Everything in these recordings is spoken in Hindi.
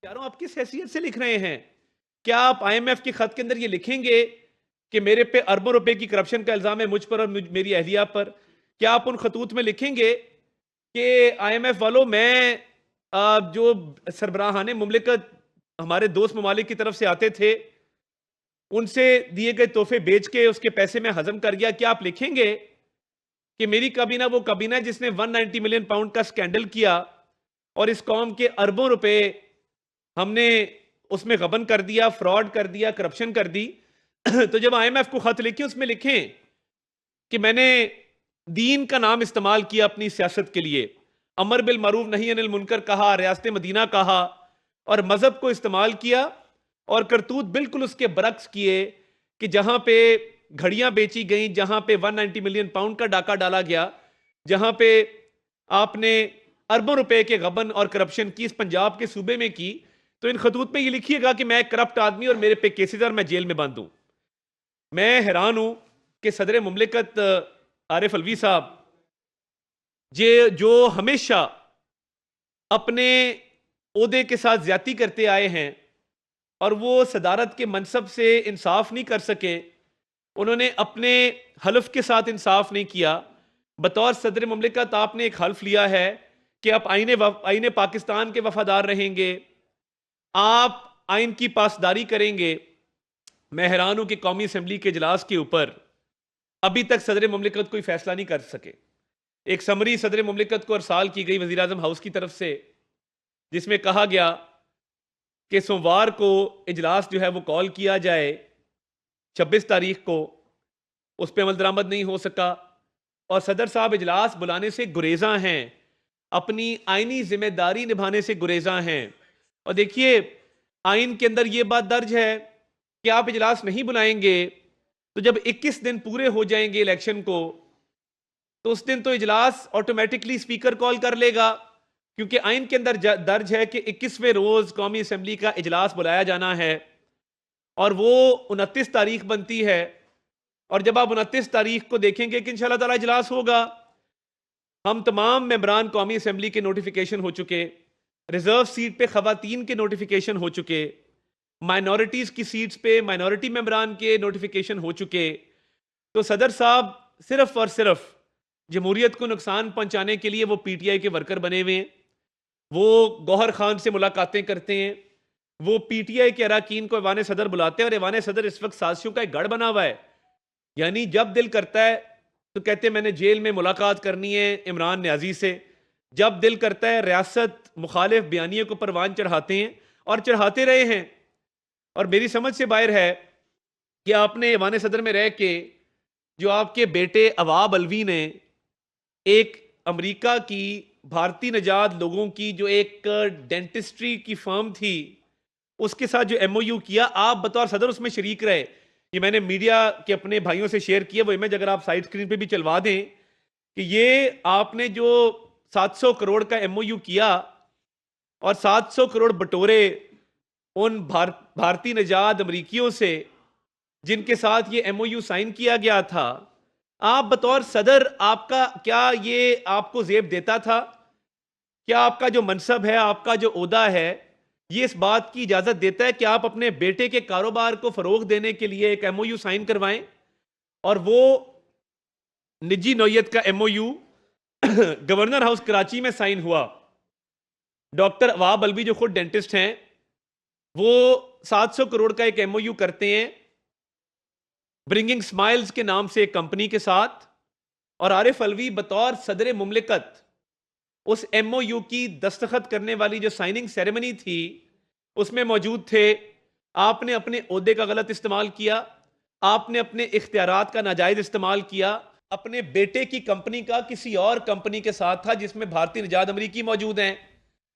यारों, आप किस हैसियत से लिख रहे हैं? क्या आप आईएमएफ के खत के अंदर ये लिखेंगे कि मेरे पे अरबों रुपए की करप्शन का इल्जाम है, मुझ पर और मेरी अहलिया पर? क्या आप उन खतूत में लिखेंगे कि आईएमएफ वालों, मैं जो सरबराहाने मुमलिकत हमारे दोस्त ममालिक की तरफ से आते थे, उनसे दिए गए तोहफे बेच के उसके पैसे में हजम कर गया? क्या आप लिखेंगे कि मेरी काबीना वो काबीना है जिसने 190 मिलियन पाउंड का स्कैंडल किया और इस कौम के अरबों रुपए हमने उसमें गबन कर दिया, फ्रॉड कर दिया, करप्शन कर दी? तो जब आईएमएफ को खत लिखें, उसमें लिखें कि मैंने दीन का नाम इस्तेमाल किया अपनी सियासत के लिए, अमर बिल मरूफ नहीं अनिल मुनकर कहा, रियासत मदीना कहा और मजहब को इस्तेमाल किया, और करतूत बिल्कुल उसके बरक्स किए कि जहां पे घड़ियां बेची गई, जहां पे 190 मिलियन पाउंड का डाका डाला गया, जहां पे आपने अरबों रुपए के गबन और करप्शन की इस पंजाब के सूबे में की, तो इन खतूत में ये लिखिएगा कि मैं करप्ट आदमी और मेरे पे केसेस और मैं जेल में बंद हूं। मैं हैरान हूं कि सदर मुमलिकत आरिफ अलवी साहब, जे जो हमेशा अपने ओहदे के साथ ज्यादती करते आए हैं और वो सदारत के मनसब से इंसाफ नहीं कर सके, उन्होंने अपने हल्फ के साथ इंसाफ नहीं किया। बतौर सदर मुमलिकत आपने एक हल्फ लिया है कि आप आईने पाकिस्तान के वफादार रहेंगे, आप आइन की पासदारी करेंगे। मैं हैरान हूं कि कौमी असम्बली के इजलास के ऊपर अभी तक सदर मुमलिकत कोई फैसला नहीं कर सके। एक समरी सदर मुमलिकत को अरसाल की गई वजीर आजम हाउस की तरफ से, जिसमें कहा गया कि सोमवार को इजलास जो है वो कॉल किया जाए, 26 तारीख को। उस पर अमल दरामद नहीं हो सका और सदर साहब इजलास बुलाने से गुरेजा हैं, अपनी आईनी जिम्मेदारी निभाने से गुरेजा हैं। और देखिए, आइन के अंदर यह बात दर्ज है कि आप इजलास नहीं बुलाएंगे तो जब 21 दिन पूरे हो जाएंगे इलेक्शन को, तो उस दिन तो इजलास ऑटोमेटिकली स्पीकर कॉल कर लेगा, क्योंकि आइन के अंदर दर्ज है कि 21वें रोज कौमी असम्बली का इजलास बुलाया जाना है और वो 29 तारीख बनती है। और जब आप 29 तारीख को देखेंगे कि इंशाल्लाह ताला इजलास होगा, हम तमाम मेंबरान कौमी असम्बली के नोटिफिकेशन हो चुके, रिजर्व सीट पे खवातीन के नोटिफिकेशन हो चुके, माइनॉरिटीज की सीट्स पे माइनॉरिटी मेंबरान के नोटिफिकेशन हो चुके। तो सदर साहब सिर्फ और सिर्फ जमहूरियत को नुकसान पहुंचाने के लिए वो पीटीआई के वर्कर बने हुए हैं। वो गौहर खान से मुलाकातें करते हैं, वो पीटीआई के अरकान को ऐवान सदर बुलाते हैं और ऐवान सदर इस वक्त साजिशों का एक गढ़ बना हुआ है। यानी जब दिल करता है तो कहते हैं मैंने जेल में मुलाकात करनी है इमरान न्याजी से, जब दिल करता है रियासत मुखालिफ बयानियों को परवान चढ़ाते हैं और चढ़ाते रहे हैं। और मेरी समझ से बाहर है कि आपने ऐवान सदर में रह के जो आपके बेटे अवाब अलवी ने एक अमेरिका की भारतीय नजात लोगों की जो एक डेंटिस्ट्री की फर्म थी, उसके साथ जो एमओयू किया, आप बतौर सदर उसमें शरीक रहे। ये मैंने मीडिया के अपने भाइयों से शेयर किया, वो इमेज अगर आप साइड स्क्रीन पे भी चलवा दें कि ये आपने जो 700 करोड़ का एमओयू किया और 700 करोड़ बटोरे उन भारतीय नजात अमरीकियों से जिनके साथ ये एमओयू साइन किया गया था। आप बतौर सदर, आपका क्या ये आपको जेब देता था? क्या आपका जो मनसब है, आपका जो ओहदा है, ये इस बात की इजाजत देता है कि आप अपने बेटे के कारोबार को फरोग देने के लिए एक एमओयू साइन करवाएं? और वो निजी नौयत का एमओयू गवर्नर हाउस कराची में साइन हुआ। डॉक्टर अवाब अलवी जो खुद डेंटिस्ट हैं, वो 700 करोड़ का एक एमओयू करते हैं ब्रिंगिंग स्माइल्स के नाम से एक कंपनी के साथ, और आरिफ अलवी बतौर सदर मुमलिकत उस एमओयू की दस्तखत करने वाली जो साइनिंग सेरेमनी थी उसमें मौजूद थे। आपने अपने ओहदे का गलत इस्तेमाल किया, आपने अपने इख्तियारात का नाजायज इस्तेमाल किया। अपने बेटे की कंपनी का किसी और कंपनी के साथ था जिसमें भारतीय निजात अमरीकी मौजूद हैं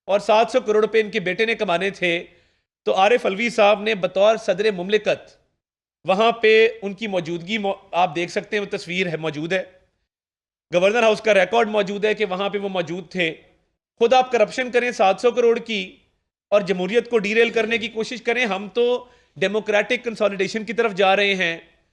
और 700 करोड़ रुपए इनके बेटे ने कमाने थे। तो आरिफ अलवी साहब ने बतौर सदर मुमलिकत वहां पे उनकी मौजूदगी आप देख सकते हैं, वो तस्वीर है मौजूद है, गवर्नर हाउस का रिकॉर्ड मौजूद है कि वहां पे वो मौजूद थे। खुद आप करप्शन करें 700 करोड़ की और जमहूरियत को डीरेल करने की कोशिश करें। हम तो डेमोक्रेटिक कंसोलिडेशन की तरफ जा रहे हैं।